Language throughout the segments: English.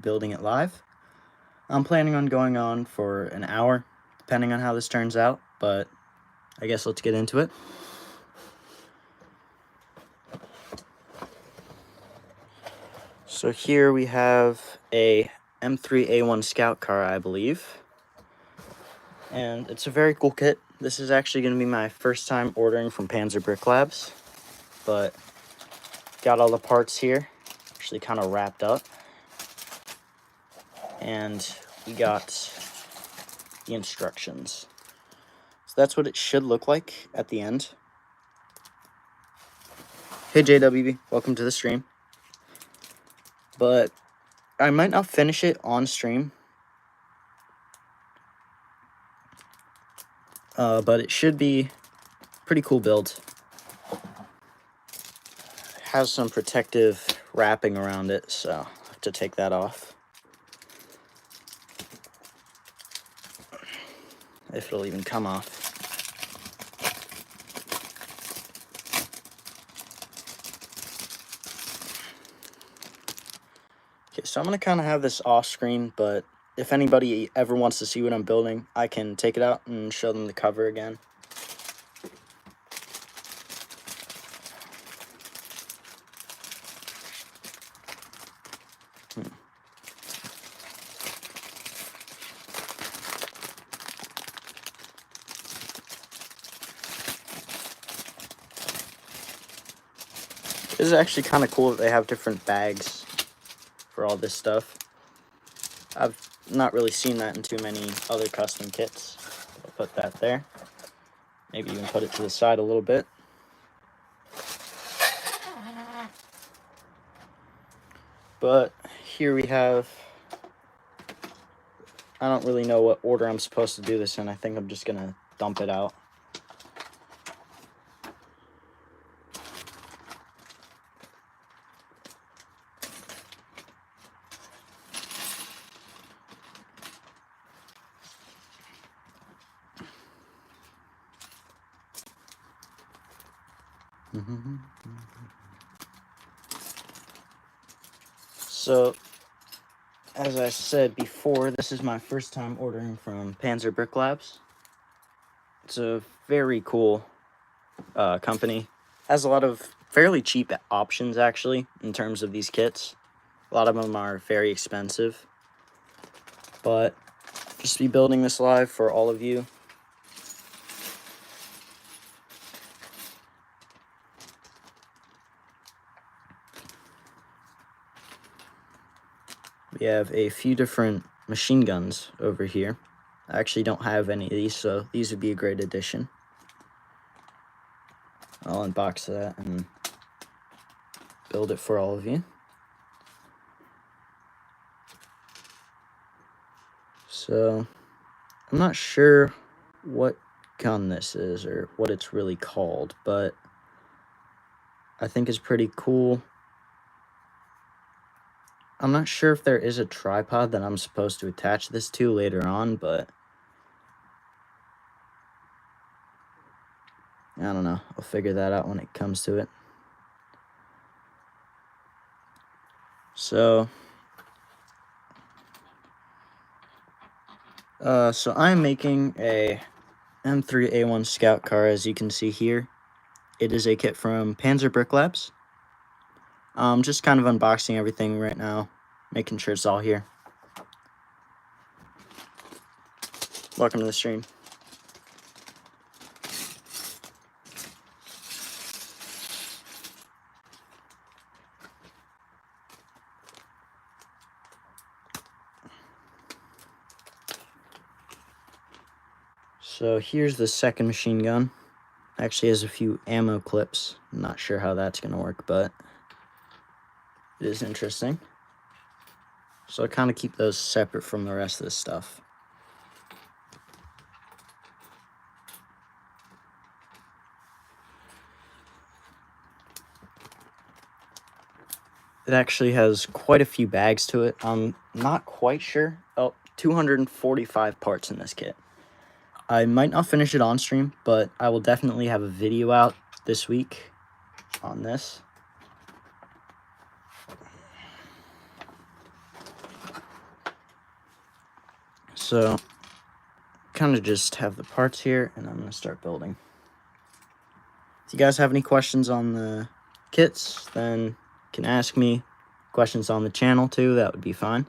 building it live. I'm planning on going on for an hour, depending on how this turns out, but I guess let's get into it. So here we have a M3A1 Scout car, I believe. And it's a very cool kit. This is actually going to be my first time ordering from Panzer Brick Labs, but got all the parts here, actually kind of wrapped up. And we got the instructions. So that's what it should look like at the end. Hey JWB, welcome to the stream. But I might not finish it on stream. But it should be pretty cool build. It has some protective wrapping around it, so I have to take that off. If it'll even come off. Okay, so I'm going to kind of have this off screen, but if anybody ever wants to see what I'm building, I can take it out and show them the cover again. This is actually kind of cool that they have different bags for all this stuff. I've not really seen that in too many other custom kits. I'll put that there. Maybe even put it to the side a little bit. But here we have, I don't really know what order I'm supposed to do this in. I think I'm just gonna dump it out. So, as I said before, this is my first time ordering from Panzer Brick Labs. It's a very cool company. Has a lot of fairly cheap options, actually, in terms of these kits. A lot of them are very expensive. But, just be building this live for all of you. We have a few different machine guns over here. I actually don't have any of these, so these would be a great addition. I'll unbox that and build it for all of you. So, I'm not sure what gun this is or what it's really called, but I think it's pretty cool. I'm not sure if there is a tripod that I'm supposed to attach this to later on, but I don't know. I'll figure that out when it comes to it. So I'm making a M3A1 Scout car, as you can see here. It is a kit from Panzer Brick Labs. Just kind of unboxing everything right now, making sure it's all here. Welcome to the stream. So here's the second machine gun. Actually has a few ammo clips. I'm not sure how that's going to work, but it is interesting. So I kind of keep those separate from the rest of this stuff. It actually has quite a few bags to it. I'm not quite sure. Oh, 245 parts in this kit. I might not finish it on stream, but I will definitely have a video out this week on this. So, kind of just have the parts here, and I'm going to start building. If you guys have any questions on the kits, then you can ask me. Questions on the channel too, that would be fine.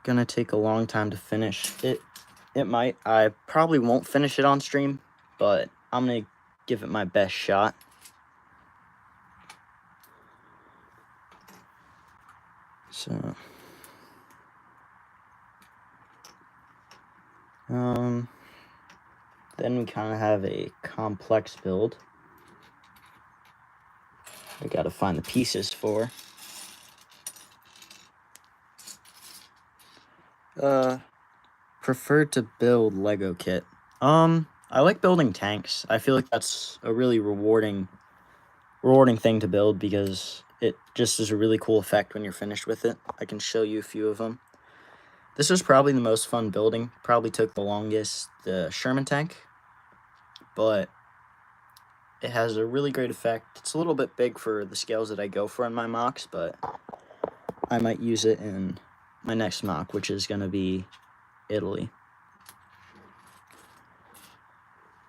Gonna take a long time to finish it. I probably won't finish it on stream, but I'm gonna give it my best shot. So, then we kind of have a complex build. I gotta find the pieces for. Prefer to build Lego kit. I like building tanks. I feel like that's a really rewarding thing to build because it just is a really cool effect when you're finished with it. I can show you a few of them. This was probably the most fun building. Probably took the longest, the Sherman tank, but it has a really great effect. It's a little bit big for the scales that I go for in my mocks, but I might use it in my next mock, which is going to be Italy.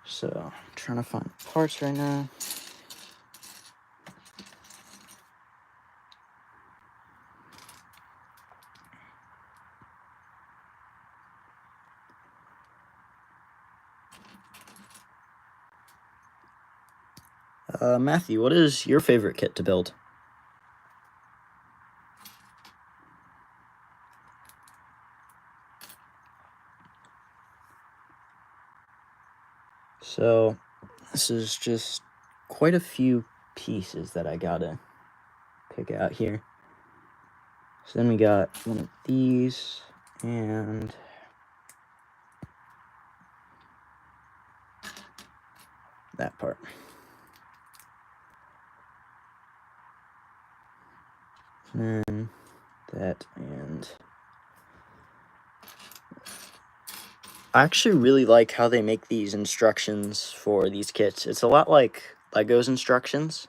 So, I'm trying to find parts right now. Matthew, what is your favorite kit to build? So, this is just quite a few pieces that I gotta pick out here. So then we got one of these, and that part. And then that, and I actually really like how they make these instructions for these kits. It's a lot like Lego's instructions.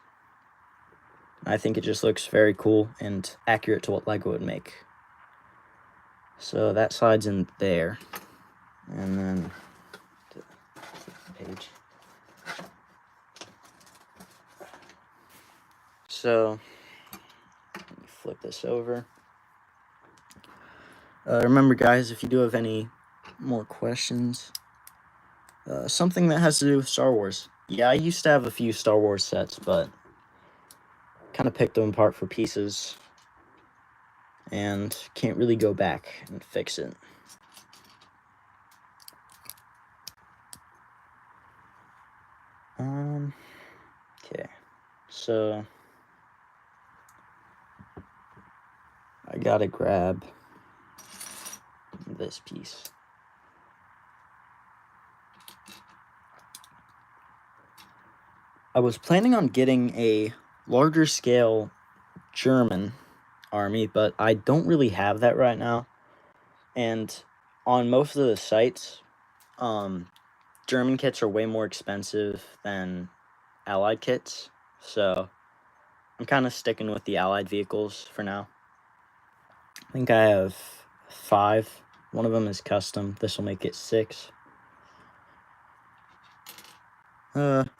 I think it just looks very cool and accurate to what Lego would make. So that slides in there, and then the page. So let me flip this over. Remember, guys, if you do have any more questions, something that has to do with Star Wars. Yeah, I used to have a few Star Wars sets, but kind of picked them apart for pieces and can't really go back and fix it. Okay, so I gotta grab this piece. I was planning on getting a larger scale German army, but I don't really have that right now. And on most of the sites, German kits are way more expensive than Allied kits, so I'm kind of sticking with the Allied vehicles for now. I think I have 5. One of them is custom. This will make it 6.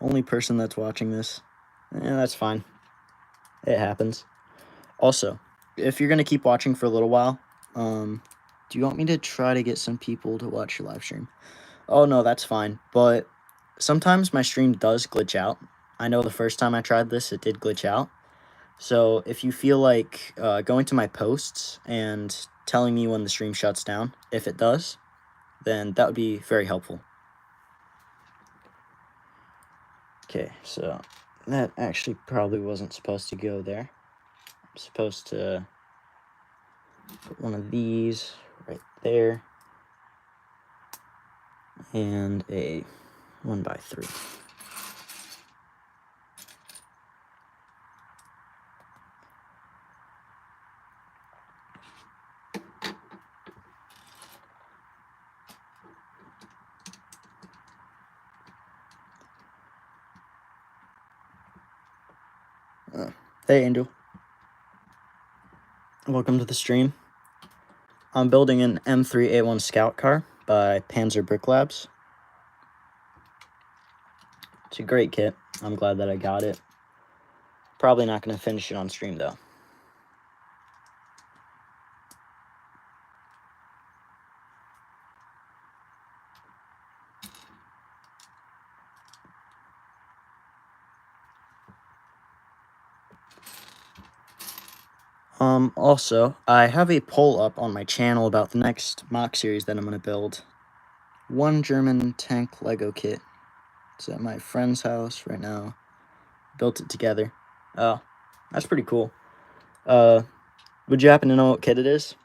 Only person that's watching this. That's fine. It happens. Also, if you're going to keep watching for a little while, do you want me to try to get some people to watch your live stream? Oh, no, that's fine. But sometimes my stream does glitch out. I know the first time I tried this, it did glitch out. So if you feel like going to my posts and telling me when the stream shuts down, if it does, then that would be very helpful. Okay, so that actually probably wasn't supposed to go there. I'm supposed to put one of these right there and a 1x3. Hey Angel, welcome to the stream. I'm building an M3A1 Scout car by Panzer Brick Labs. It's a great kit. I'm glad that I got it. Probably not going to finish it on stream though. Also, I have a poll up on my channel about the next mock series that I'm going to build. One German tank Lego kit. It's at my friend's house right now. Built it together. Oh, that's pretty cool. Would you happen to know what kit it is?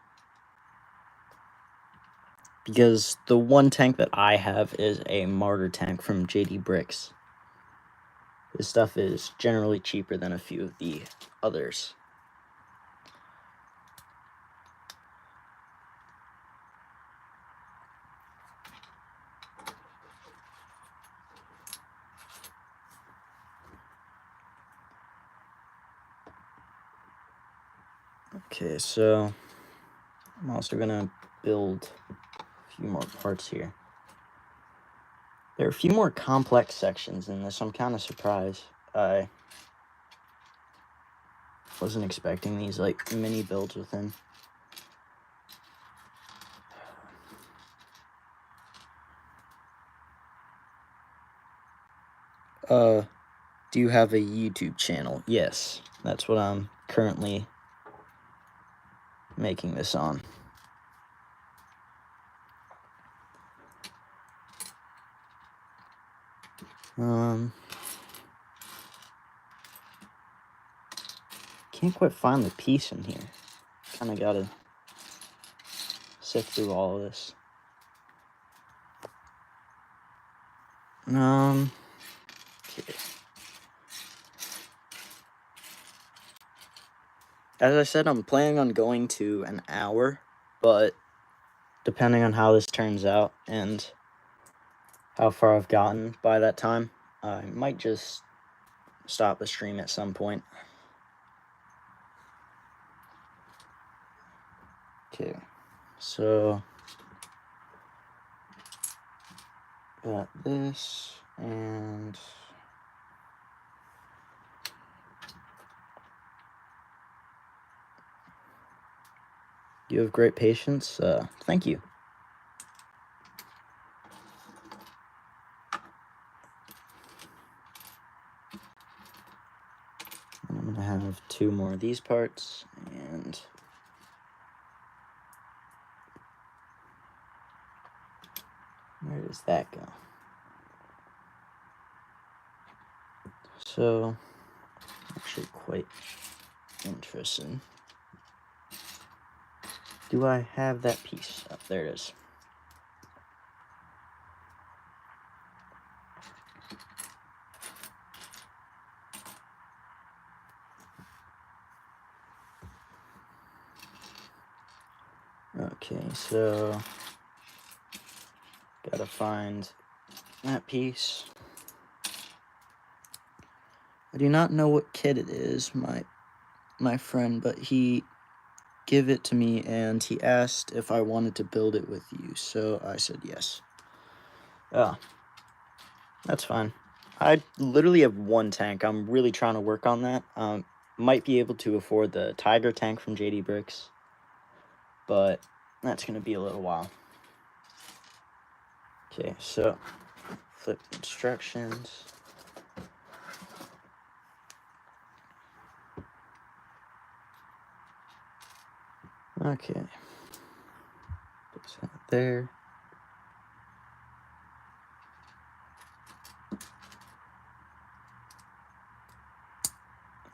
Because the one tank that I have is a martyr tank from JD Bricks. This stuff is generally cheaper than a few of the others. Okay, so I'm also gonna build a few more parts here. There are a few more complex sections in this. I'm kind of surprised. I wasn't expecting these like mini builds within. Do you have a YouTube channel? Yes, that's what I'm currently making this on. Can't quite find the piece in here. Kind of gotta sift through all of this. Okay. As I said, I'm planning on going to an hour, but depending on how this turns out and how far I've gotten by that time, I might just stop the stream at some point. Okay, so got this, and you have great patience. Thank you. I'm gonna have 2 more of these parts, and where does that go? So, actually quite interesting. Do I have that piece? Oh, there it is. Okay, so gotta find that piece. I do not know what kit it is, my friend, but he gave it to me and he asked if I wanted to build it with you, so I said yes. Oh, that's fine. I literally have 1 tank. I'm really trying to work on that. Might be able to afford the Tiger tank from JD Bricks, but that's gonna be a little while. Okay, so flip instructions. Okay, put that there.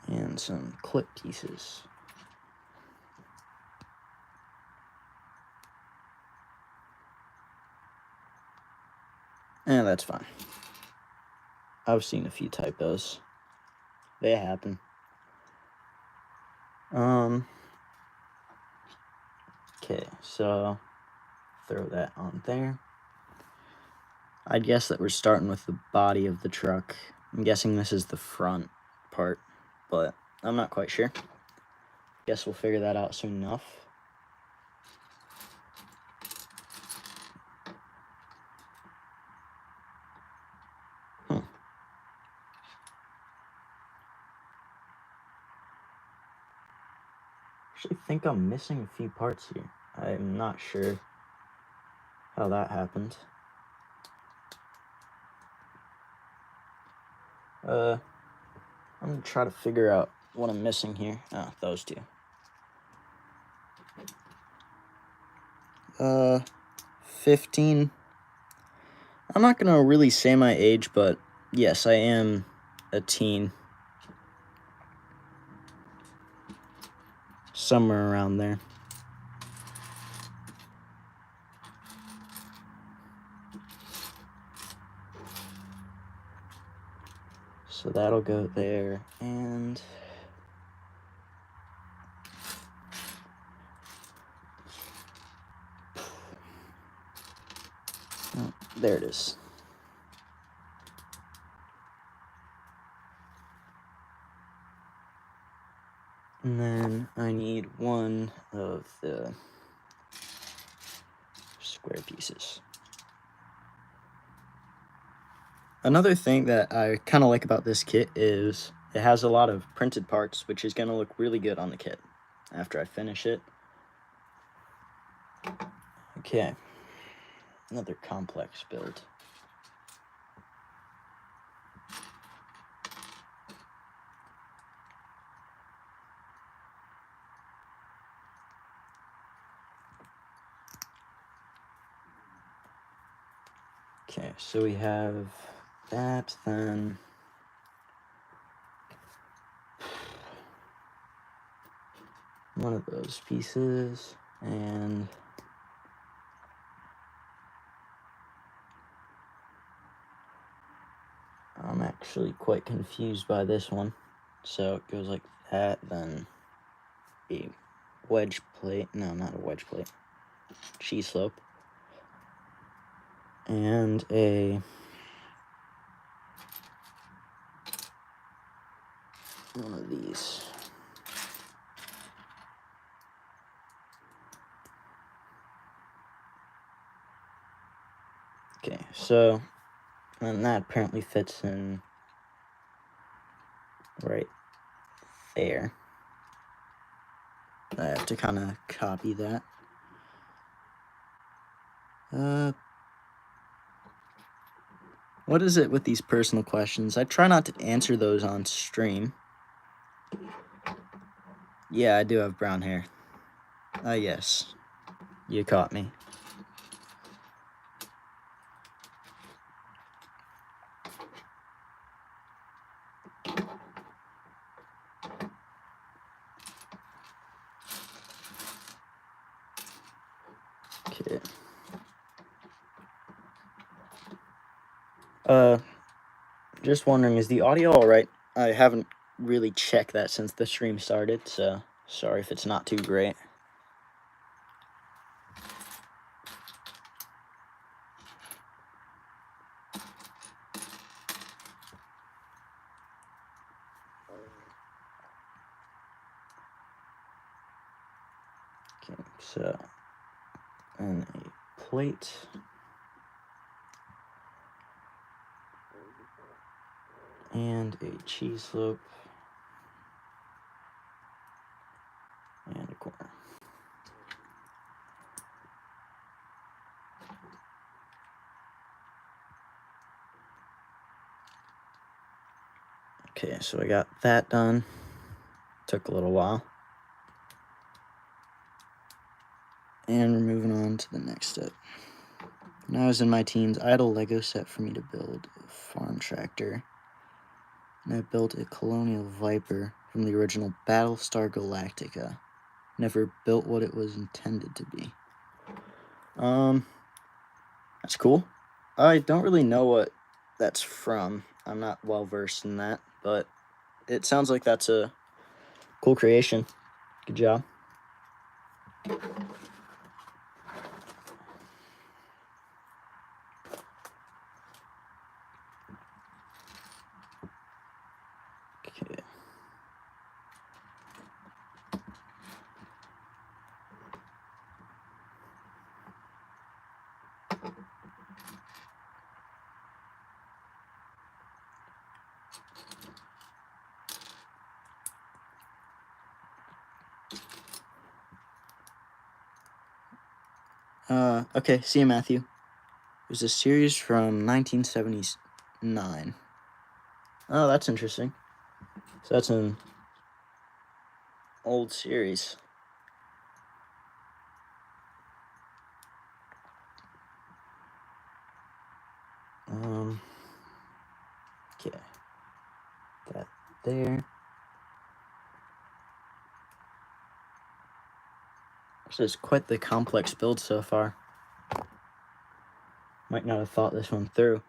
And some clip pieces. And that's fine. I've seen a few typos. They happen. Okay, so throw that on there. I'd guess that we're starting with the body of the truck. I'm guessing this is the front part, but I'm not quite sure. Guess we'll figure that out soon enough. Actually think I'm missing a few parts here. I'm not sure how that happened. I'm gonna try to figure out what I'm missing here. Oh, those two. 15. I'm not gonna really say my age, but yes, I am a teen. Somewhere around there. So that'll go there, and oh, there it is. And then I need one of the square pieces. Another thing that I kind of like about this kit is it has a lot of printed parts, which is going to look really good on the kit after I finish it. Okay, another complex build. Okay, so we have that, then one of those pieces, and I'm actually quite confused by this one. So it goes like that, then a wedge plate, no, not a wedge plate, cheese slope, and one of these. Okay, so, and that apparently fits in right there. I have to kind of copy that. What is it with these personal questions? I try not to answer those on stream. Yeah, I do have brown hair. Yes. You caught me. Okay. Just wondering, is the audio alright? I haven't really checked that since the stream started, so sorry if it's not too great. Okay, so, and a plate. And a cheese slope. And a corner. Okay, so I got that done. Took a little while. And we're moving on to the next step. When I was in my teens, I had a Lego set for me to build a farm tractor. And I built a Colonial Viper from the original Battlestar Galactica. Never built what it was intended to be. That's cool. I don't really know what that's from. I'm not well versed in that, but it sounds like that's a cool creation. Good job. Okay. Okay, see you, Matthew. It was a series from 1979. Oh, that's interesting. So that's an old series. Okay. That there. This is quite the complex build so far. Might not have thought this one through.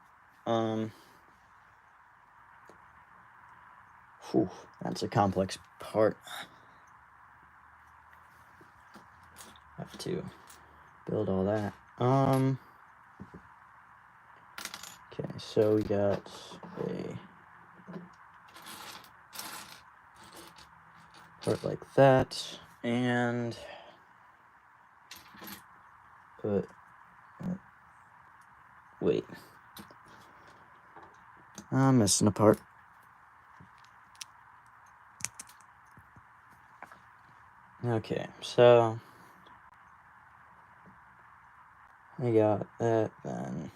Whew, that's a complex part. Have to build all that. Okay, so we got a part like that, and put, wait, I'm missing a part. Okay, so I got that, then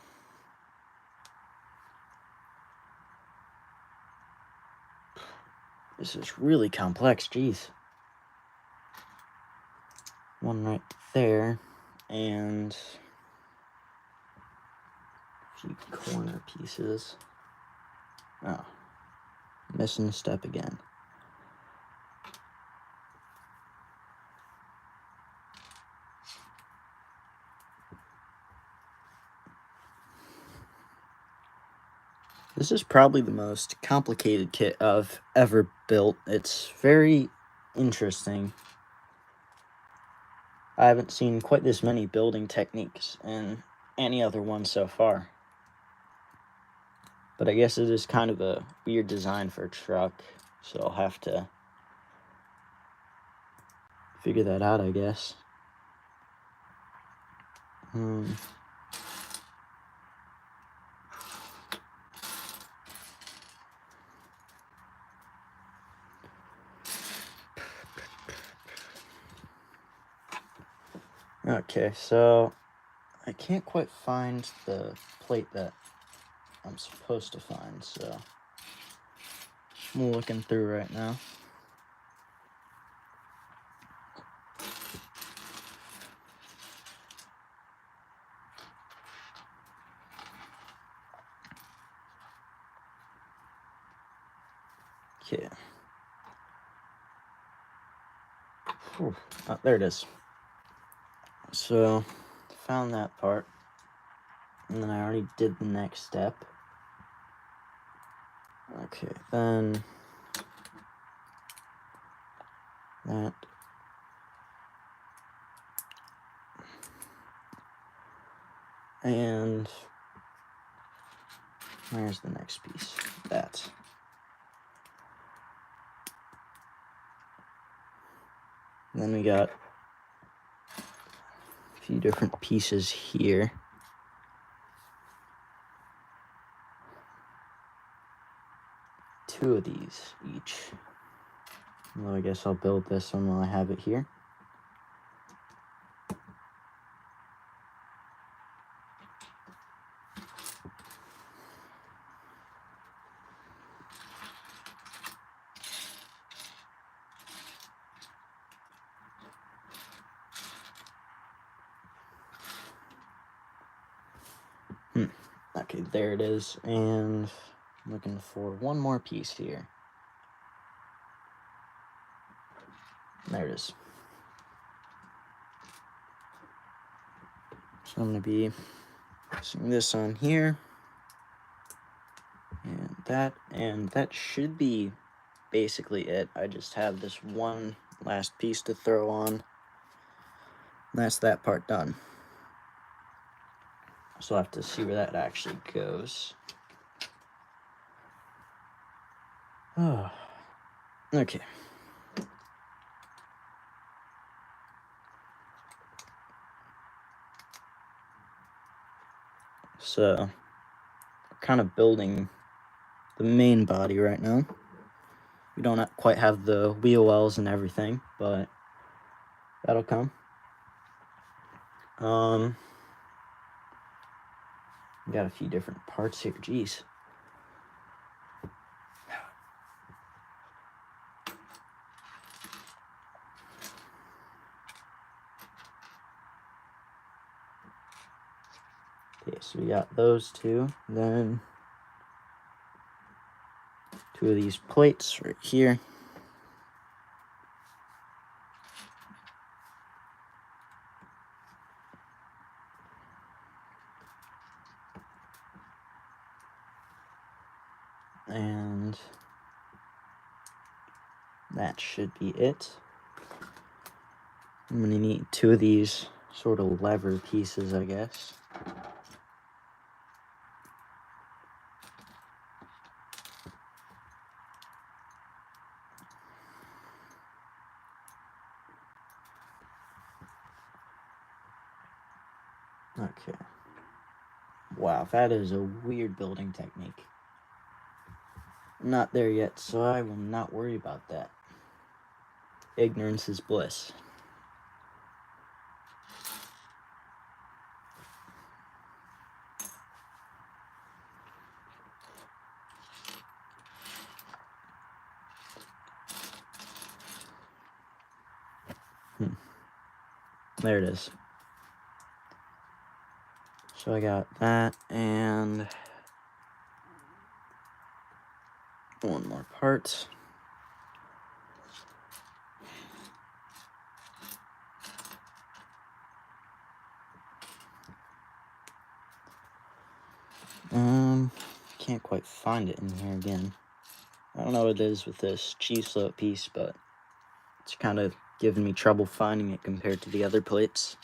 this is really complex, geez. One right there, and a few corner pieces. Oh, missing a step again. This is probably the most complicated kit I've ever built. It's very interesting. I haven't seen quite this many building techniques in any other one so far. But I guess it is kind of a weird design for a truck, so I'll have to figure that out, I guess. Okay, so I can't quite find the plate that I'm supposed to find, so I'm looking through right now. Okay. Whew. Oh, there it is. So, found that part, and then I already did the next step. Okay, then that. And where's the next piece? That. And then we got a few different pieces here. Two of these each. Well, I guess I'll build this one while I have it here. Okay, there it is, and I'm looking for one more piece here. There it is. So I'm going to be placing this on here, and that should be basically it. I just have this one last piece to throw on, and that's that part done. So I'll have to see where that actually goes. Oh, okay. So, we're kind of building the main body right now. We don't quite have the wheel wells and everything, but that'll come. Got a few different parts here. Jeez. Okay, so we got those two. Then 2 of these plates right here. And that should be it. I'm gonna need 2 of these sort of lever pieces, I guess. Okay. Wow, that is a weird building technique. I'm not there yet, so I will not worry about that. Ignorance is bliss. There it is. So I got that and 1 more part. Can't quite find it in here again. I don't know what it is with this cheese float piece, but it's kind of giving me trouble finding it compared to the other plates.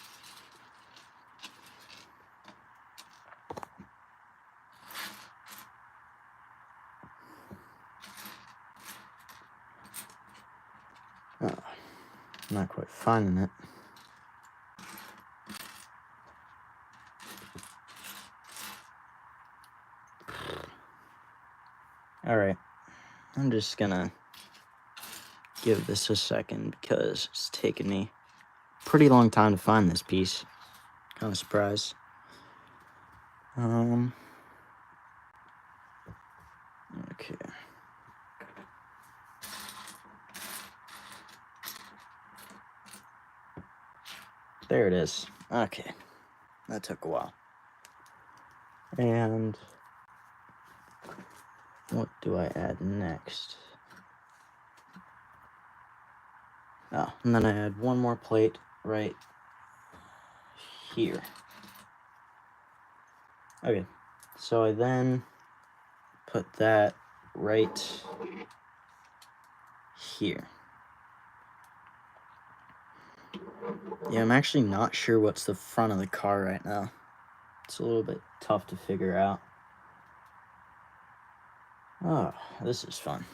Oh, not quite finding it. Alright, I'm just gonna give this a second because it's taken me a pretty long time to find this piece. Kind of surprised. Okay. There it is. Okay. That took a while. And what do I add next? Oh, and then I add 1 more plate right here. Okay, so I then put that right here. Yeah, I'm actually not sure what's the front of the car right now. It's a little bit tough to figure out. Oh, this is fun.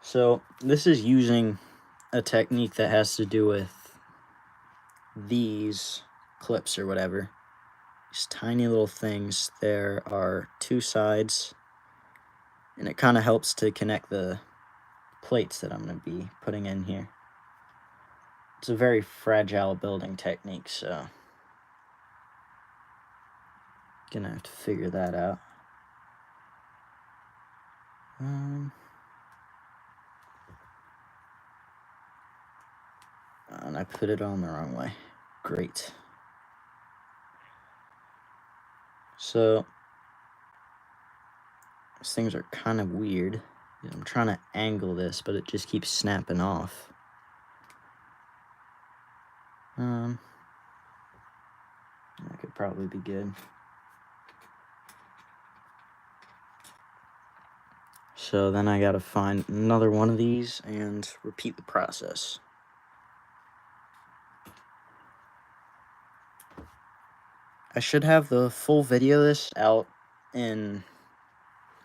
So this is using a technique that has to do with these clips or whatever. These tiny little things. There are 2 sides, and it kind of helps to connect the plates that I'm going to be putting in here. It's a very fragile building technique, so gonna have to figure that out. And I put it on the wrong way. Great. So these things are kind of weird. I'm trying to angle this, but it just keeps snapping off. That could probably be good. So then I gotta find another one of these and repeat the process. I should have the full video of this out in,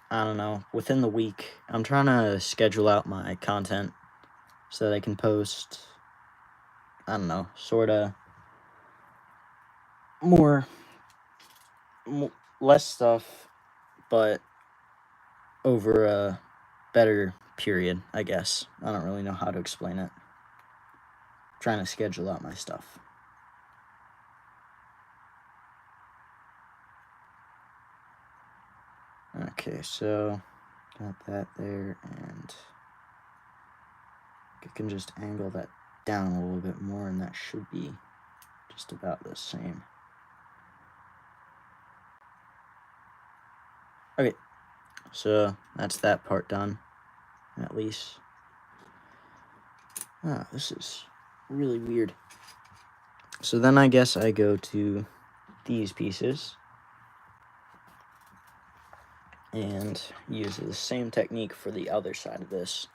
I don't know, within the week. I'm trying to schedule out my content so that I can post, I don't know, sort of less stuff, but over a better period, I guess. I don't really know how to explain it. I'm trying to schedule out my stuff. Okay, so got that there, and I can just angle that down a little bit more, and that should be just about the same. Okay, so that's that part done, at least. Ah, this is really weird. So then I guess I go to these pieces and use the same technique for the other side of this.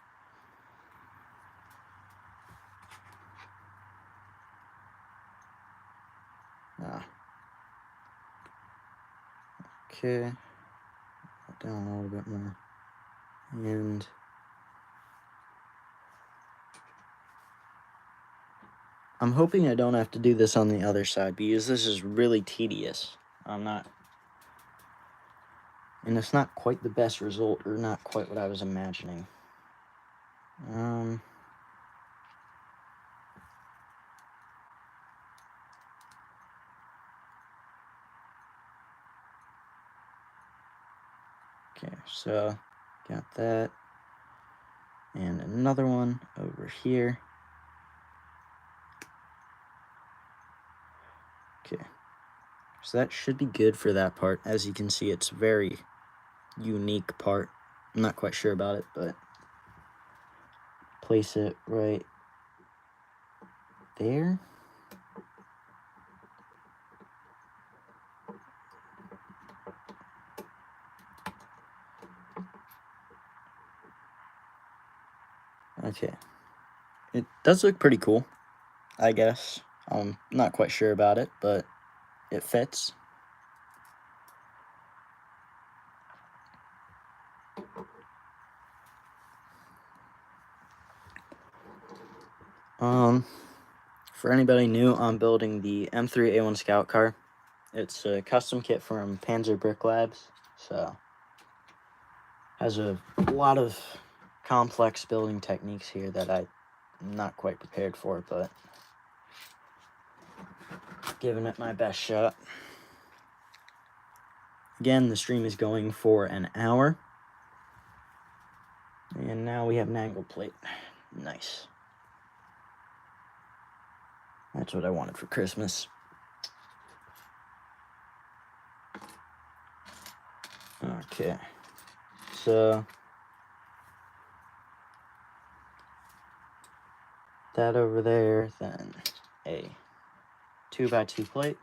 Okay, down a little bit more, and I'm hoping I don't have to do this on the other side, because this is really tedious. And it's not quite the best result, or not quite what I was imagining. Okay, so got that, and another one over here. Okay, so that should be good for that part. As you can see, it's a very unique part. I'm not quite sure about it, but place it right there. Okay, it does look pretty cool, I guess. I'm not quite sure about it, but it fits. For anybody new, I'm building the M3A1 Scout car. It's a custom kit from Panzer Brick Labs, so has a lot of complex building techniques here that I'm not quite prepared for, but giving it my best shot. Again, the stream is going for an hour, and now we have an angle plate. Nice. That's what I wanted for Christmas. Okay, so that over there, then a 2x2 plate.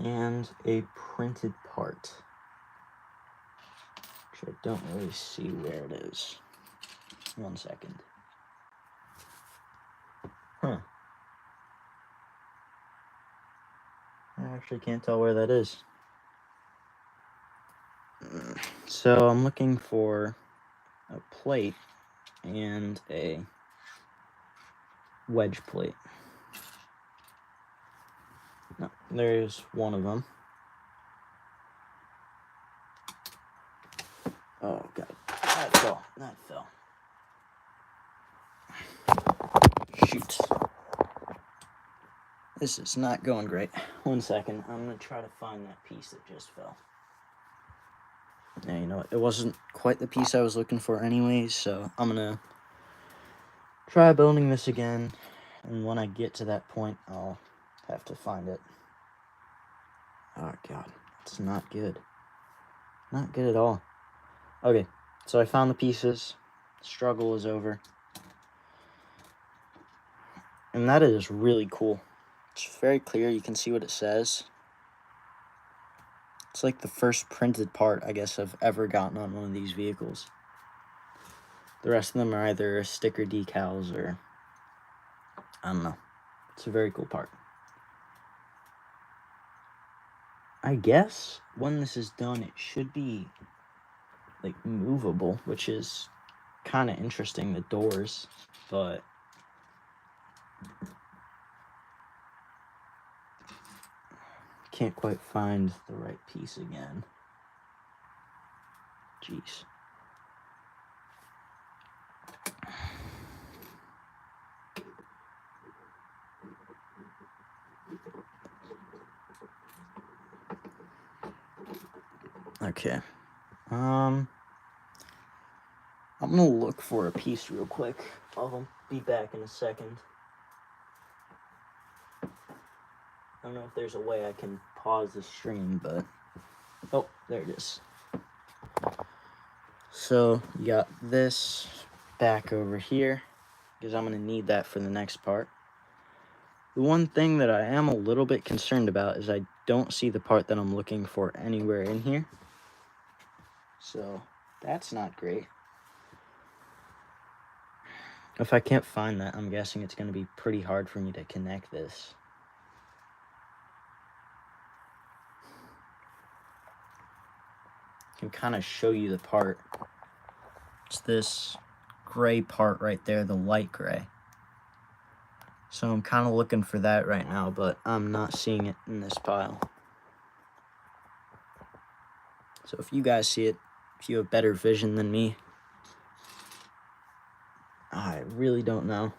And a printed part, which I don't really see where it is. 1 second. Huh. I actually can't tell where that is. So I'm looking for a plate and a wedge plate. No, there's one of them. Oh god, that fell. Shoot. This is not going great. 1 second, I'm gonna try to find that piece that just fell. Now, you know what, it wasn't quite the piece I was looking for anyways, so I'm gonna try building this again, and when I get to that point, I'll have to find it. Oh god, it's not good. Not good at all. Okay, so I found the pieces. Struggle is over. And that is really cool. It's very clear, you can see what it says. It's like the first printed part, I guess, I've ever gotten on one of these vehicles. The rest of them are either sticker decals or, I don't know. It's a very cool part. I guess when this is done, it should be like movable, which is kind of interesting, the doors, but can't quite find the right piece again. Jeez. Okay. I'm gonna look for a piece real quick. I'll be back in a second. I don't know if there's a way I can pause the stream, but... Oh, there it is. So, you got this back over here, because I'm gonna need that for the next part. The one thing that I am a little bit concerned about is I don't see the part that I'm looking for anywhere in here. So, that's not great. If I can't find that, I'm guessing it's going to be pretty hard for me to connect this. I can kind of show you the part. It's this gray part right there, the light gray. So I'm kind of looking for that right now, but I'm not seeing it in this pile. So if you guys see it, if you have better vision than me, I really don't know.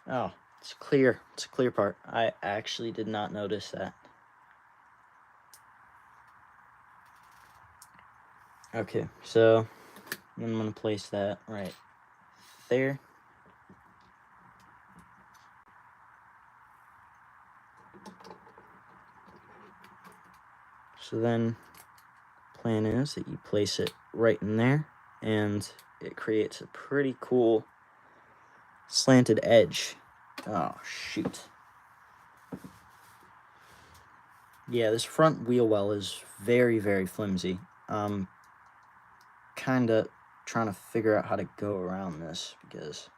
Oh, it's clear. It's a clear part. I actually did not notice that. Okay, so I'm going to place that right there. So then, plan is that you place it right in there, and it creates a pretty cool slanted edge. Oh, shoot. Yeah, this front wheel well is very, very flimsy. Kind of trying to figure out how to go around this, because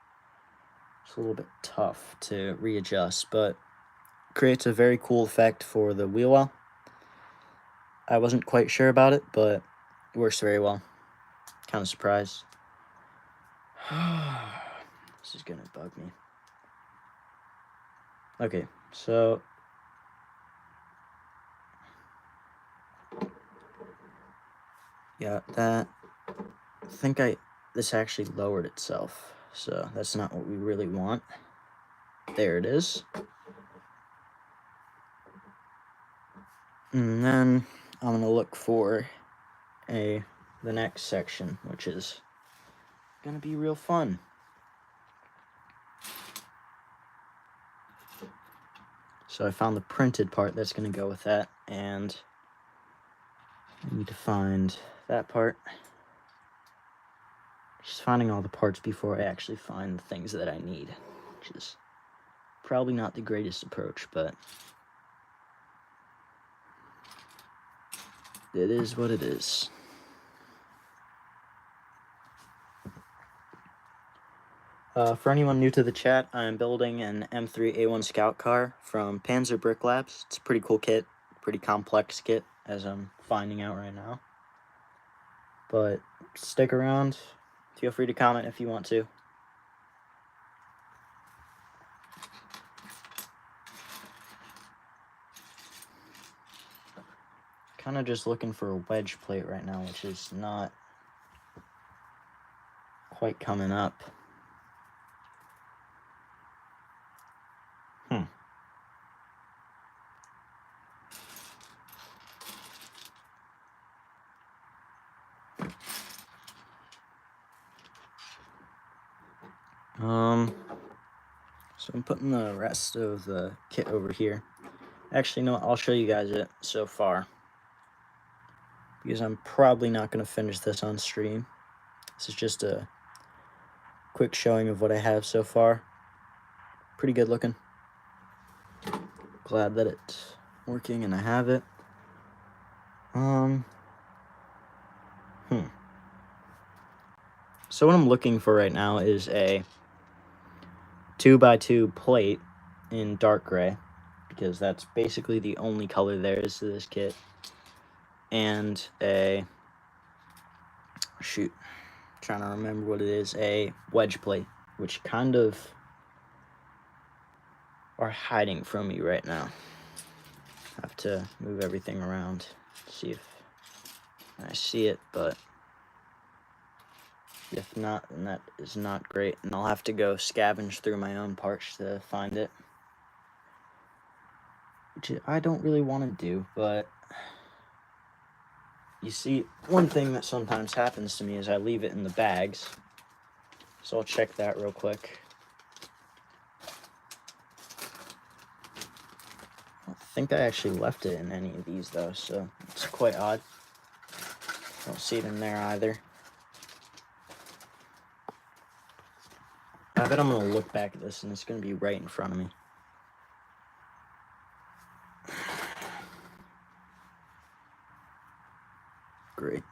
it's a little bit tough to readjust, but creates a very cool effect for the wheel well. I wasn't quite sure about it, but it works very well. Kind of surprised. This is gonna bug me. Okay, so got that. I think this actually lowered itself, so that's not what we really want. There it is. And then I'm gonna look for the next section, which is gonna be real fun. So I found the printed part that's gonna go with that, and I need to find that part. Just finding all the parts before I actually find the things that I need, which is probably not the greatest approach, but it is what it is. For anyone new to the chat, I'm building an M3A1 Scout car from Panzer Brick Labs. It's a pretty cool kit, pretty complex kit, as I'm finding out right now. But stick around. Feel free to comment if you want to. Kind of just looking for a wedge plate right now, which is not quite coming up. So I'm putting the rest of the kit over here. Actually, no, I'll show you guys it so far, because I'm probably not going to finish this on stream. This is just a quick showing of what I have so far. Pretty good looking. Glad that it's working and I have it. So what I'm looking for right now is a 2x2 plate in dark gray, because that's basically the only color there is to this kit, and a shoot, trying to remember what it is, a wedge plate, which kind of are hiding from me right now. Have to move everything around, see if I see it, but if not, then that is not great, and I'll have to go scavenge through my own parts to find it, which I don't really want to do. But you see, one thing that sometimes happens to me is I leave it in the bags, so I'll check that real quick. I don't think I actually left it in any of these though, so it's quite odd. Don't see it in there either. I bet I'm gonna look back at this and it's gonna be right in front of me. Great.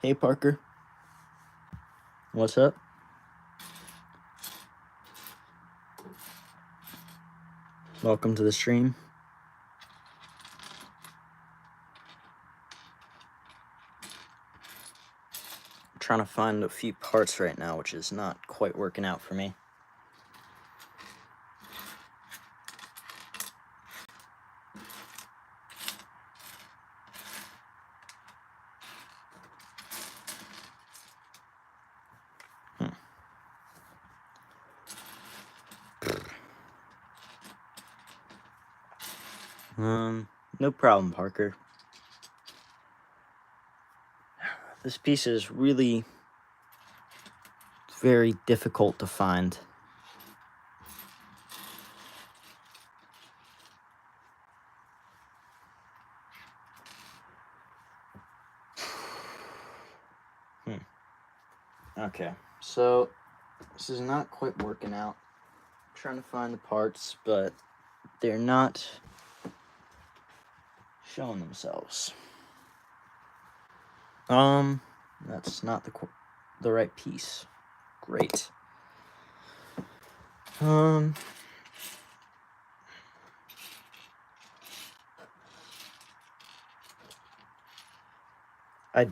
Hey Parker. What's up? Welcome to the stream. I'm trying to find a few parts right now, which is not quite working out for me. No problem, Parker. This piece is really very difficult to find. Okay, so this is not quite working out. I'm trying to find the parts, but they're not showing themselves. That's not the right piece. Great. I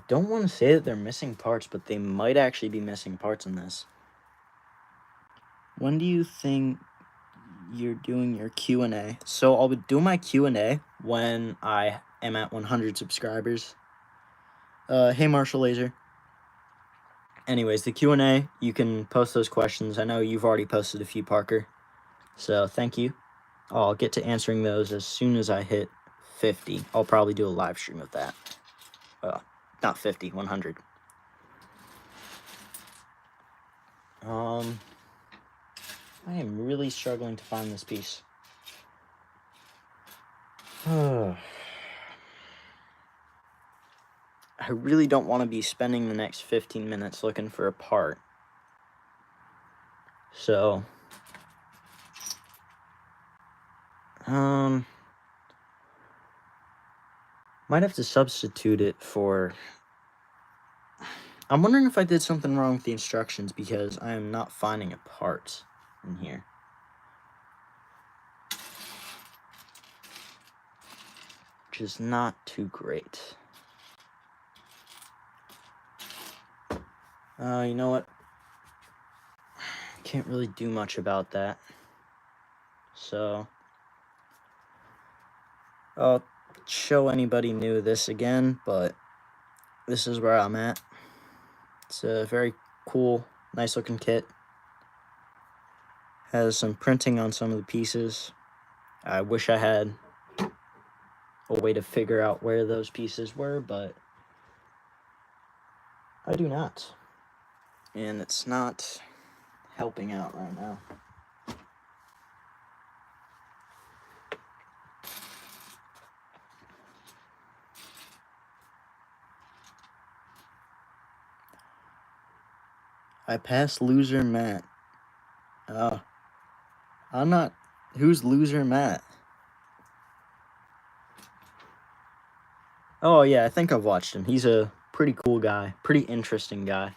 don't want to say that they're missing parts, but they might actually be missing parts in this. When do you think you're doing your Q&A? So I'll do my Q&A when I am at 100 subscribers. Hey Marshall Laser. Anyways, the Q&A, you can post those questions. I know you've already posted a few, Parker. So thank you. I'll get to answering those as soon as I hit 50. I'll probably do a live stream of that. Not 50, 100. I am really struggling to find this piece. I really don't want to be spending the next 15 minutes looking for a part. So, might have to substitute it for... I'm wondering if I did something wrong with the instructions because I am not finding a part in here. Which is not too great. You know what? Can't really do much about that. So, I'll show anybody new this again, but this is where I'm at. It's a very cool, nice looking kit. Has some printing on some of the pieces. I wish I had a way to figure out where those pieces were, but I do not. And it's not helping out right now. I passed loser Matt. I'm not... Who's loser Matt? Oh yeah, I think I've watched him. He's a pretty cool guy. Pretty interesting guy.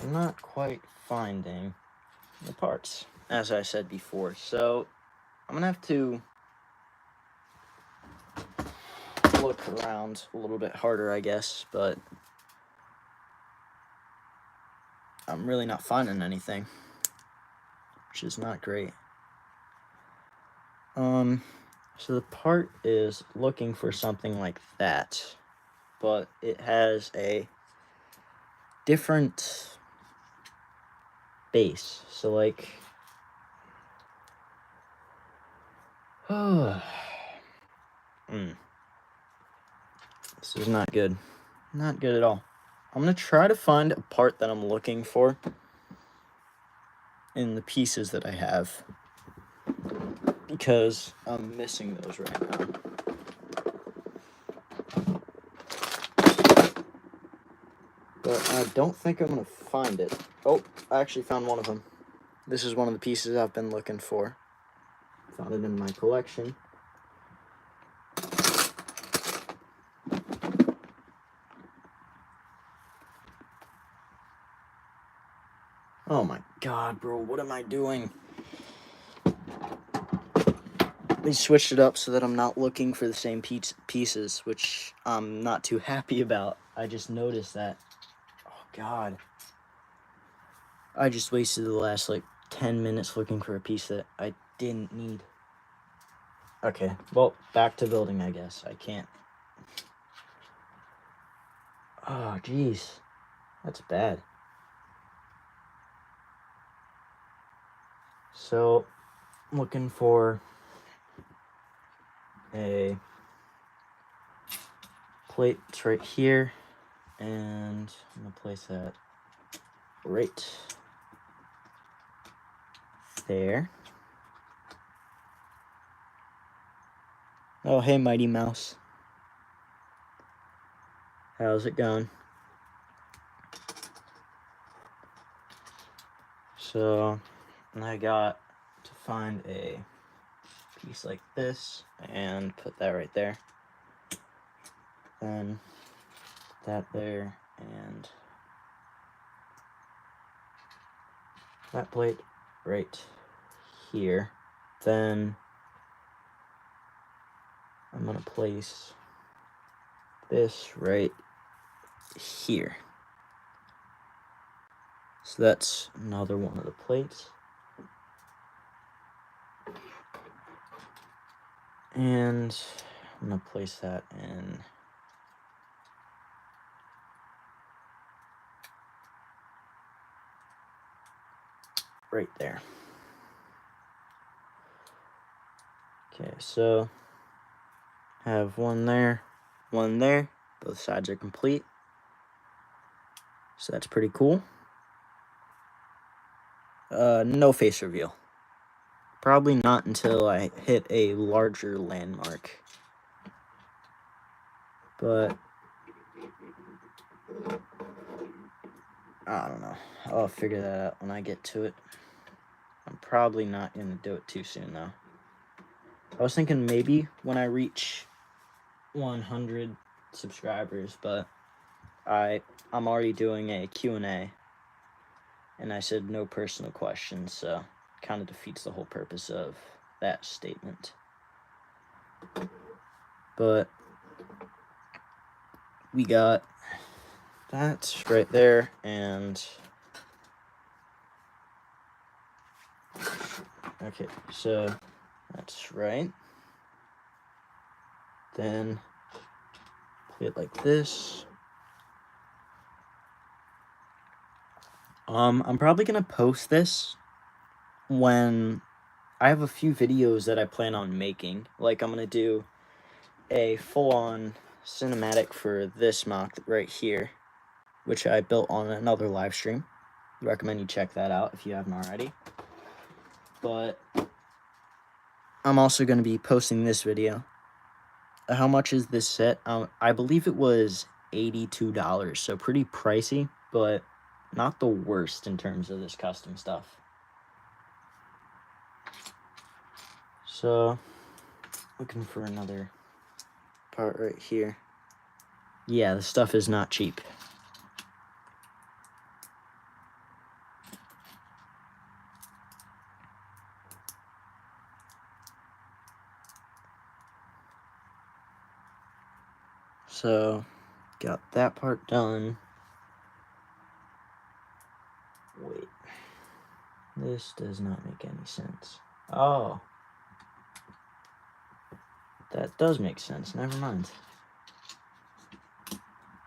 I'm not quite finding the parts, as I said before. So I'm gonna have to look around a little bit harder, I guess, but I'm really not finding anything, which is not great. So the part is looking for something like that, but it has a different base. So like, this is not good. Not good at all. I'm gonna try to find a part that I'm looking for in the pieces that I have, because I'm missing those right now. But I don't think I'm gonna find it. Oh, I actually found one of them. This is one of the pieces I've been looking for. Found it in my collection. Oh my god, bro, what am I doing? They switched it up so that I'm not looking for the same pieces, which I'm not too happy about. I just noticed that. Oh god. I just wasted the last like 10 minutes looking for a piece that I didn't need. Okay, well, back to building, I guess. I can't. Oh, jeez. That's bad. So, I'm looking for a plate. It's right here, and I'm gonna place that right there. Oh, hey, Mighty Mouse. How's it going? So, I got to find a piece like this and put that right there. Then that there, and that plate right here. Then I'm gonna place this right here. So that's another one of the plates. And I'm gonna place that in right there. Okay, so have one there, both sides are complete. So that's pretty cool. No face reveal. Probably not until I hit a larger landmark. But I don't know. I'll figure that out when I get to it. I'm probably not going to do it too soon, though. I was thinking maybe when I reach 100 subscribers, but I'm already doing a Q&A, and I said no personal questions, so it kind of defeats the whole purpose of that statement. But we got that right there, and okay, so that's right. Then play it like this. I'm probably gonna post this when I have a few videos that I plan on making. Like, I'm gonna do a full-on cinematic for this mock right here, which I built on another live stream. Recommend you check that out if you haven't already. But I'm also going to be posting this video. How much is this set? I believe it was $82, so pretty pricey, but not the worst in terms of this custom stuff. So, looking for another part right here. Yeah, the stuff is not cheap. So, got that part done. Wait. This does not make any sense. Oh. That does make sense. Never mind.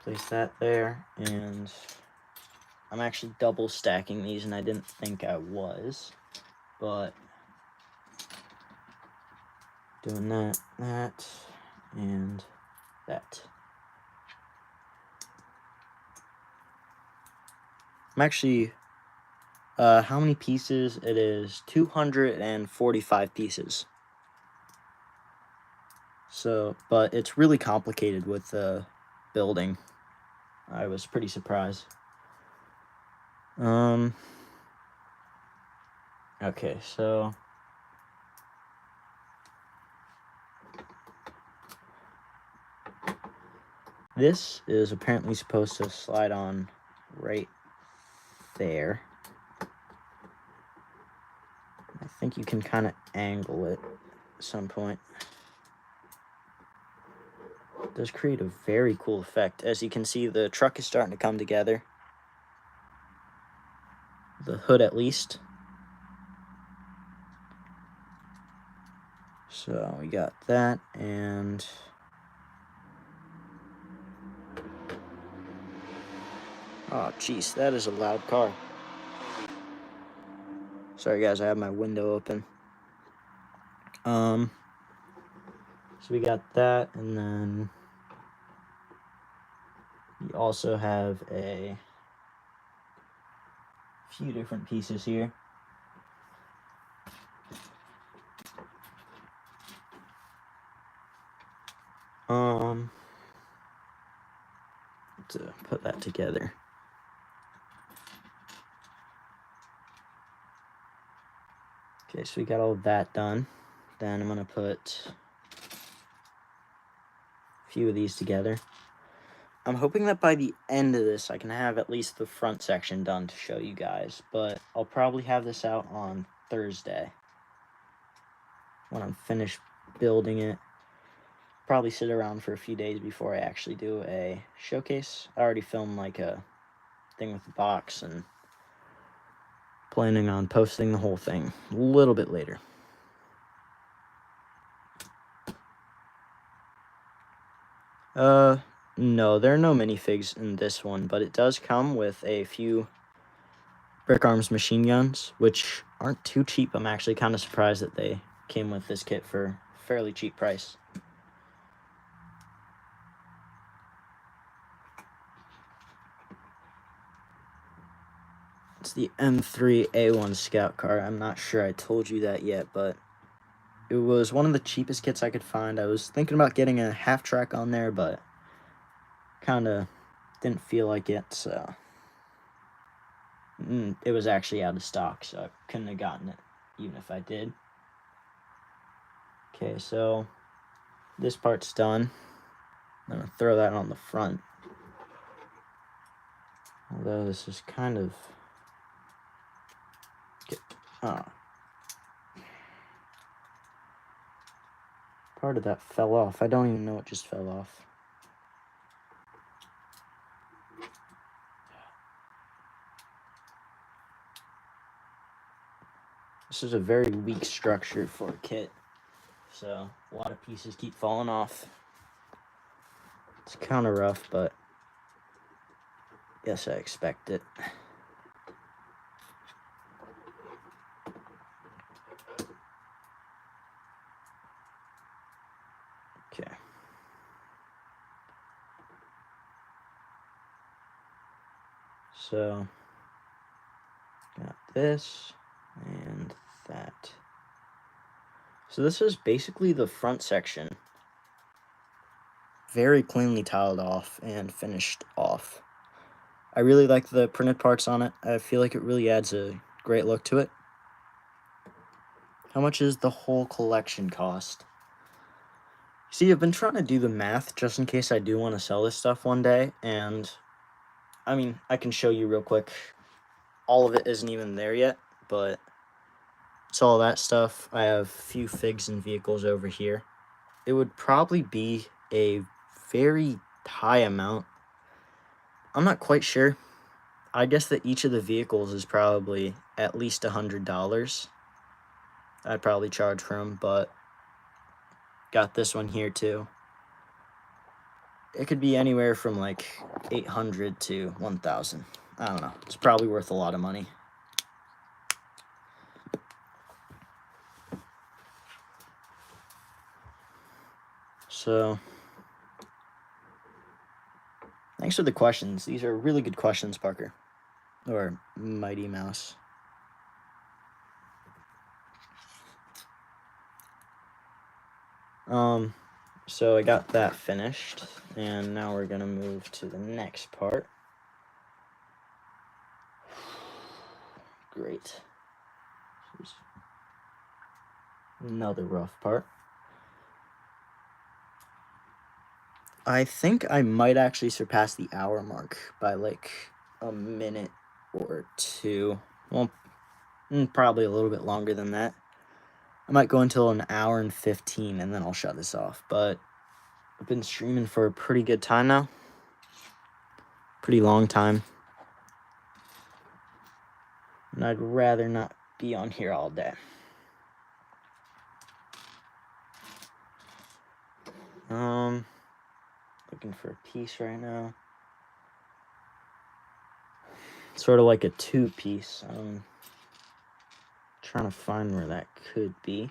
Place that there, and I'm actually double stacking these, and I didn't think I was, but doing that, and that. I'm actually, how many pieces? It is 245 pieces. So, but it's really complicated with the building. I was pretty surprised. Okay, so this is apparently supposed to slide on right there. I think you can kind of angle it at some point. It does create a very cool effect. As you can see, the truck is starting to come together. The hood, at least. So we got that, and oh jeez, that is a loud car. Sorry guys, I have my window open. So we got that, and then we also have a few different pieces here. To put that together. Okay, so we got all of that done. Then I'm gonna put a few of these together. I'm hoping that by the end of this, I can have at least the front section done to show you guys, but I'll probably have this out on Thursday when I'm finished building it. Probably sit around for a few days before I actually do a showcase. I already filmed like a thing with the box and planning on posting the whole thing a little bit later. No, there are no minifigs in this one, but it does come with a few Brick Arms machine guns, which aren't too cheap. I'm actually kind of surprised that they came with this kit for a fairly cheap price. It's the M3A1 Scout car. I'm not sure I told you that yet, but it was one of the cheapest kits I could find. I was thinking about getting a half track on there, but kind of didn't feel like it, so it was actually out of stock, so I couldn't have gotten it even if I did. Okay, so this part's done. I'm gonna throw that on the front. Although this is kind of part of that fell off. I don't even know what just fell off. This is a very weak structure for a kit, so a lot of pieces keep falling off. It's kind of rough, but yes, I expect it. Okay. So, got this and that. So this is basically the front section. Very cleanly tiled off and finished off. I really like the printed parts on it. I feel like it really adds a great look to it. How much is the whole collection cost? See, I've been trying to do the math just in case I do want to sell this stuff one day, and I mean, I can show you real quick. All of it isn't even there yet, but it's all that stuff. I have a few figs and vehicles over here. It would probably be a very high amount. I'm not quite sure. I guess that each of the vehicles is probably at least $100. I'd probably charge for them, but got this one here too. It could be anywhere from like 800 to 1,000. I don't know. It's probably worth a lot of money. So, thanks for the questions. These are really good questions, Parker. Or Mighty Mouse. So I got that finished, and now we're gonna move to the next part. Great. Here's another rough part. I think I might actually surpass the hour mark by like a minute or two. Well, probably a little bit longer than that. I might go until an hour and 15, and then I'll shut this off. But I've been streaming for a pretty good time now. Pretty long time. And I'd rather not be on here all day. Looking for a piece right now. Sort of like a two-piece. Trying to find where that could be.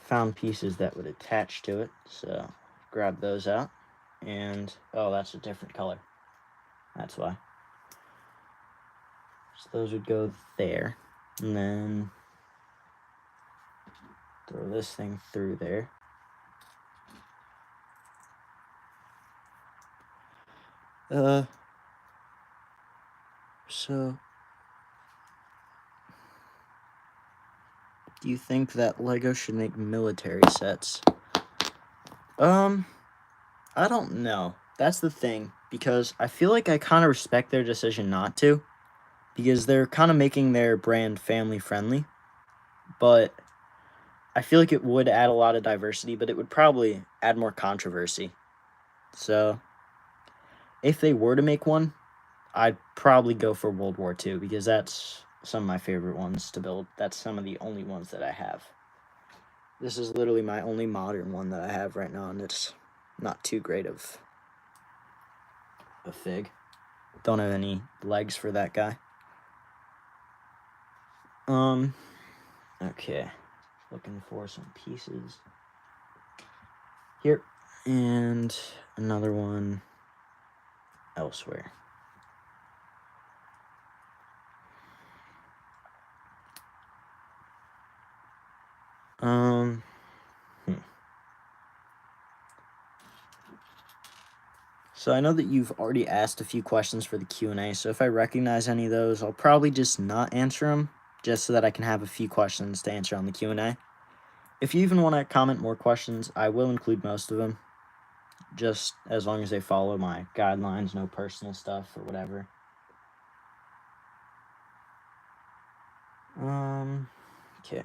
Found pieces that would attach to it, so grab those out. And oh, that's a different color. That's why. So those would go there, and then throw this thing through there. So do you think that Lego should make military sets? I don't know. That's the thing, because I feel like I kind of respect their decision not to, because they're kind of making their brand family friendly, but I feel like it would add a lot of diversity, but it would probably add more controversy. So if they were to make one, I'd probably go for World War II, because that's some of my favorite ones to build. That's some of the only ones that I have. This is literally my only modern one that I have right now, and it's not too great of a fig. Don't have any legs for that guy. Okay. Looking for some pieces here, and another one elsewhere. So I know that you've already asked a few questions for the Q&A, so if I recognize any of those, I'll probably just not answer them, just so that I can have a few questions to answer on the Q&A. If you even want to comment more questions, I will include most of them, just as long as they follow my guidelines, no personal stuff or whatever. Okay,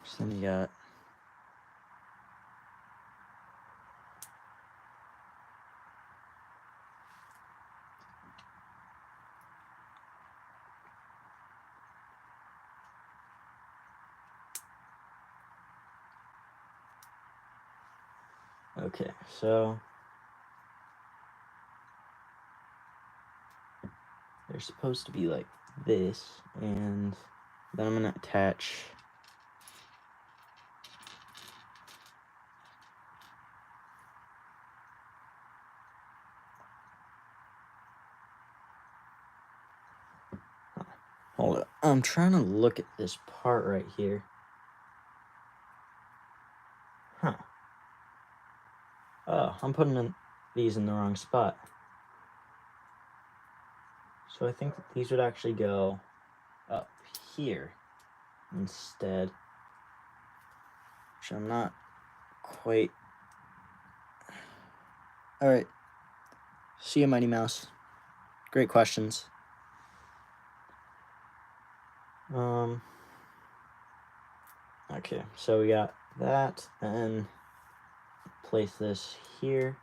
so then you got okay, so they're supposed to be like this, and then I'm gonna attach hold up. I'm trying to look at this part right here. Huh. Oh, I'm putting these in the wrong spot. So I think that these would actually go up here instead, which I'm not quite. All right. See you, Mighty Mouse. Great questions. Okay, so we got that, and place this here.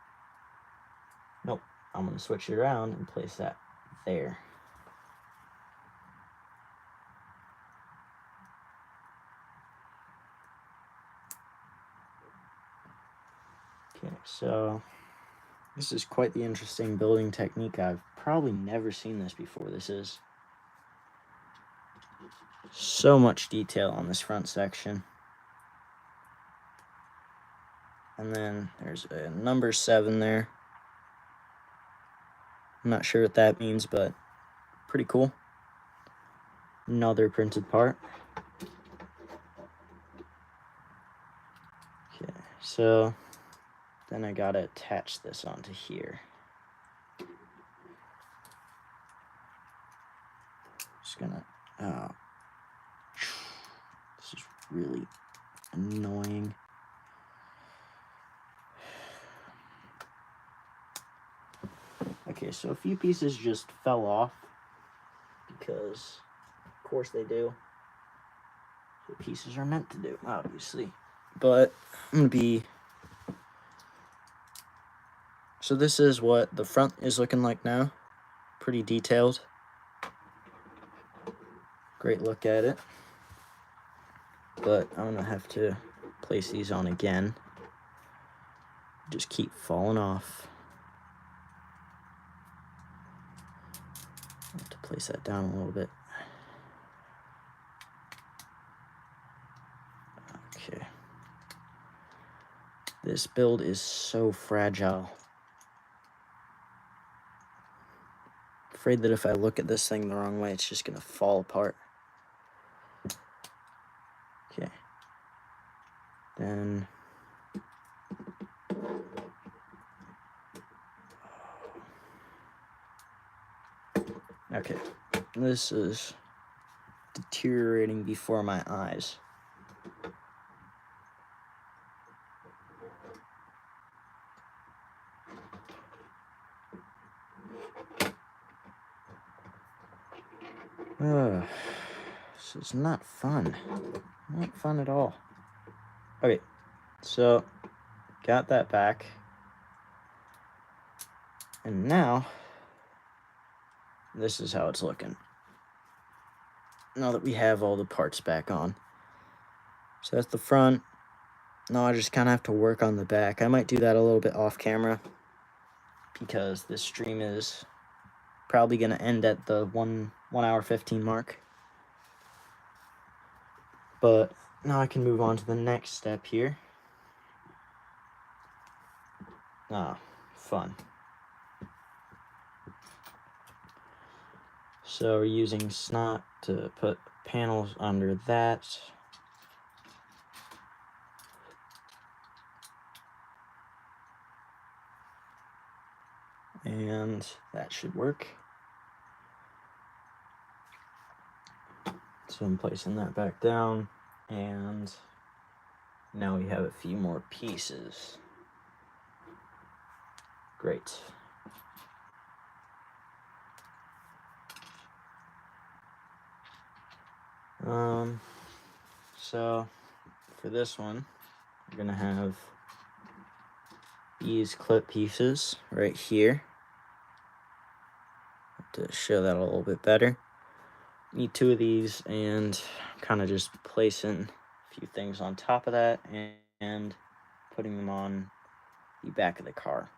Nope, I'm gonna switch it around and place that there. Okay, so this is quite the interesting building technique. I've probably never seen this before. This is so much detail on this front section. And then there's a number 7 there. I'm not sure what that means, but pretty cool. Another printed part. Okay, so then I gotta attach this onto here. Just gonna, this is really annoying. Okay, so a few pieces just fell off because, of course they do. The pieces are meant to do, obviously. But I'm gonna be. So this is what the front is looking like now. Pretty detailed. Great look at it. But I'm gonna have to place these on again. Just keep falling off. I have to place that down a little bit. Okay. This build is so fragile. Afraid that if I look at this thing the wrong way, it's just gonna fall apart. Okay. Then okay. This is deteriorating before my eyes. This is not fun. Not fun at all. Okay, so got that back. And now, this is how it's looking. Now that we have all the parts back on. So that's the front. Now I just kind of have to work on the back. I might do that a little bit off camera because this stream is probably going to end at the 1 hour 15 mark. But now I can move on to the next step here. Fun. So we're using snot to put panels under that. And that should work. So I'm placing that back down, and now we have a few more pieces. Great. So for this one, we're gonna have these clip pieces right here. To show that a little bit better, need 2 of these, and kind of just placing a few things on top of that and putting them on the back of the car.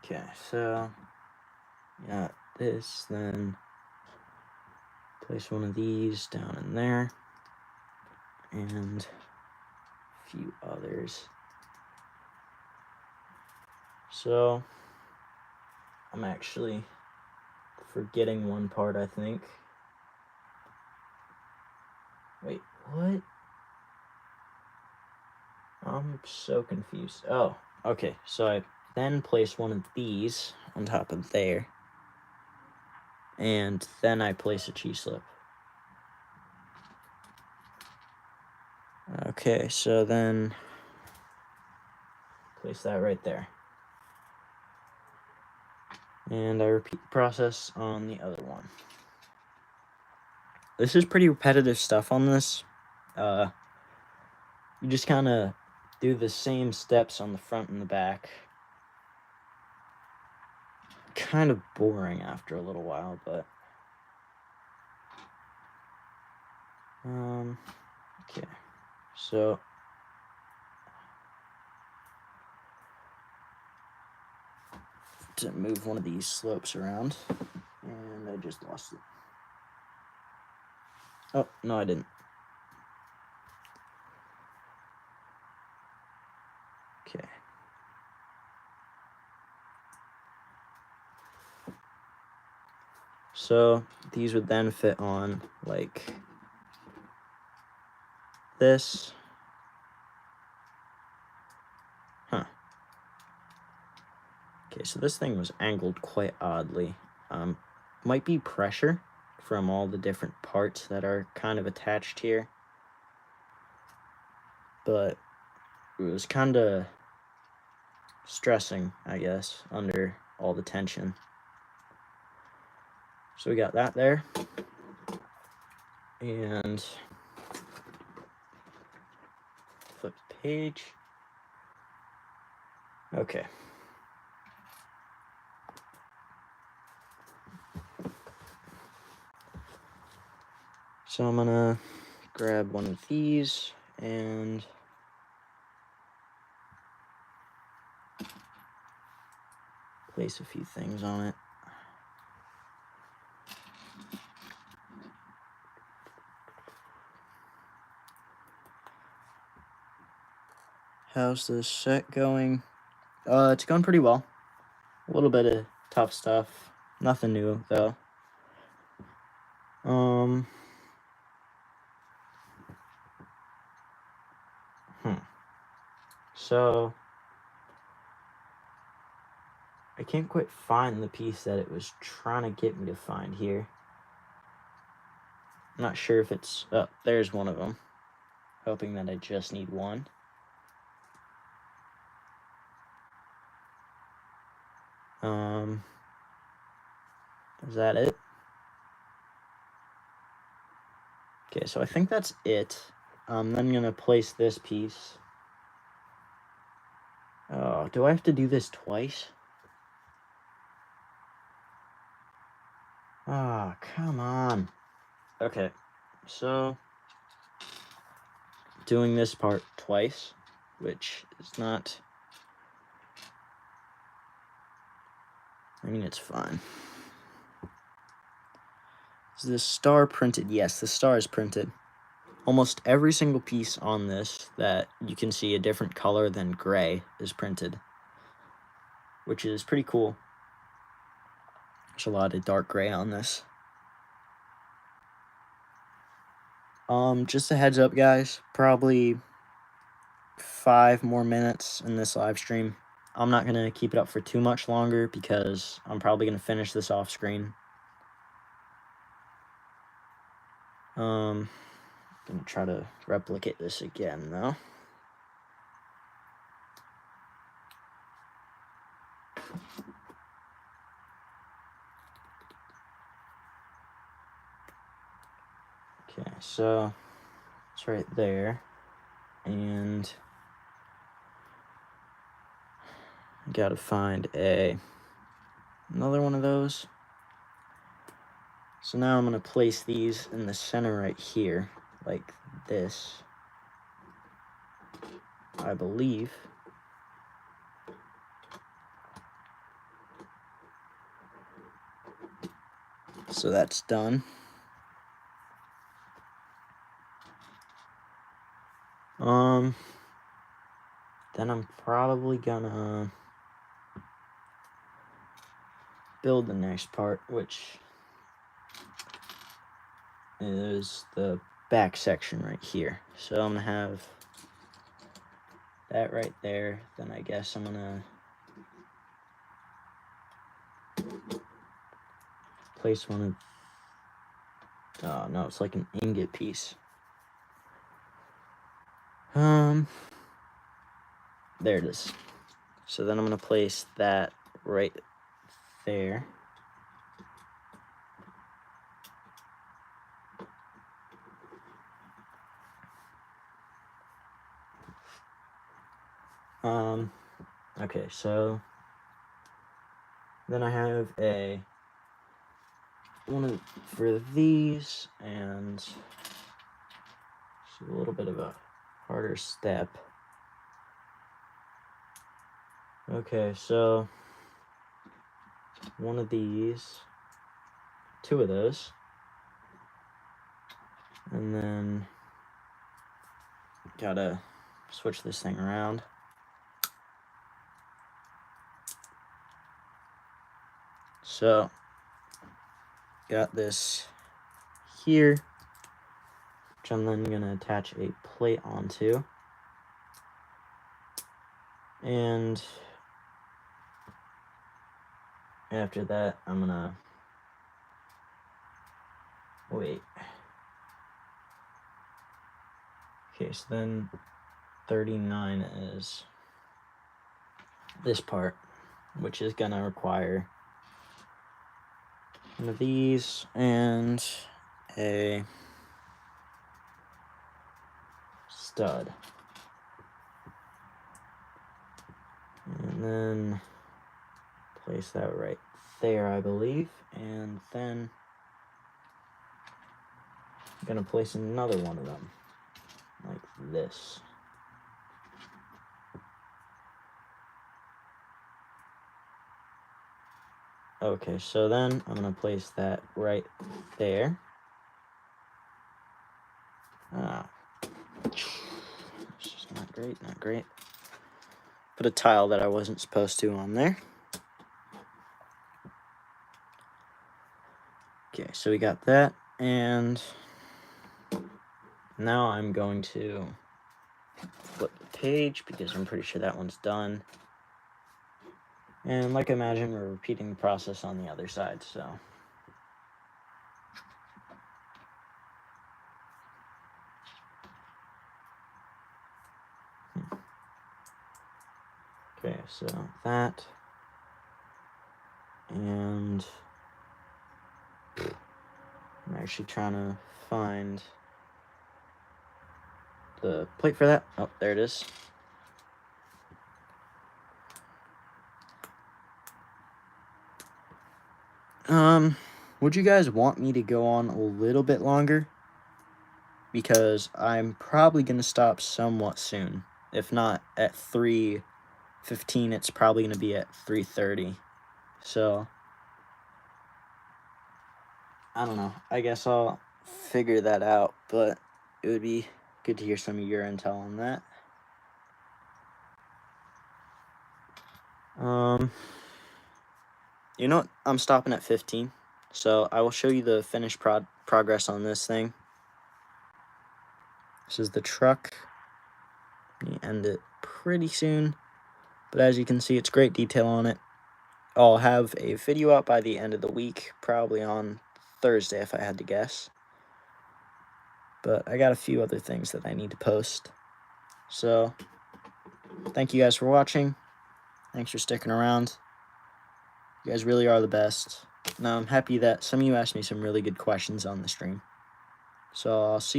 Okay, so got this, then place one of these down in there, and a few others. So I'm actually forgetting one part, I think. Wait, what? I'm so confused. Oh, okay, so I then place one of these on top of there, and then I place a cheese slip. Okay, so then place that right there. And I repeat the process on the other one. This is pretty repetitive stuff on this. You just kind of do the same steps on the front and the back. Kind of boring after a little while, but okay. So to move one of these slopes around, and I just lost it. Oh, no, I didn't. Okay. So these would then fit on like this. Huh. Okay, so this thing was angled quite oddly. Might be pressure from all the different parts that are kind of attached here. But it was kind of stressing, I guess, under all the tension. So we got that there. And flip the page. Okay. So I'm gonna grab one of these and place a few things on it. How's this set going? It's going pretty well. A little bit of tough stuff. Nothing new though. So I can't quite find the piece that it was trying to get me to find here. I'm not sure if it's... Oh, there's one of them. Hoping that I just need one. Is that it? Okay, so I think that's it. Then I'm gonna place this piece. Oh, do I have to do this twice? Ah, oh, come on. Okay, so doing this part twice, which is not... I mean, it's fine. Is this star printed? Yes, the star is printed. Almost every single piece on this that you can see a different color than gray is printed, which is pretty cool. There's a lot of dark gray on this. Just a heads up, guys, probably 5 more minutes in this live stream. I'm not gonna keep it up for too much longer because I'm probably gonna finish this off screen. Gonna try to replicate this again though. Okay, so it's right there, and I gotta find another one of those. So now I'm gonna place these in the center right here, like this, I believe. So that's done. Then I'm probably gonna build the next part, which is the back section right here. So I'm gonna have that right there. Then I guess I'm gonna place one of... Oh no, it's like an ingot piece. There it is. So then I'm gonna place that right there. Okay, so then I have one for these, and it's a little bit of a harder step. Okay, so one of these, two of those, and then gotta switch this thing around. So got this here, which I'm then gonna attach a plate onto, and after that I'm gonna wait. Okay, so then 39 is this part, which is gonna require one of these and a stud. And then place that right there, I believe. And then I'm gonna place another one of them, like this. Okay, so then I'm gonna place that right there. It's just not great, not great. Put a tile that I wasn't supposed to on there. Okay, so we got that, and now I'm going to flip the page because I'm pretty sure that one's done. And like I imagine, we're repeating the process on the other side, so. Okay, so that, and I'm actually trying to find the plate for that. Oh, there it is. Would you guys want me to go on a little bit longer? Because I'm probably going to stop somewhat soon. If not at 3:15, it's probably going to be at 3:30. So, I don't know. I guess I'll figure that out, but it would be good to hear some of your intel on that. You know what? I'm stopping at 15. So I will show you the finished progress on this thing. This is the truck. You end it pretty soon. But as you can see, it's great detail on it. I'll have a video out by the end of the week, probably on Thursday if I had to guess. But I got a few other things that I need to post. So, thank you guys for watching. Thanks for sticking around. You guys really are the best. Now, I'm happy that some of you asked me some really good questions on the stream. So, I'll see you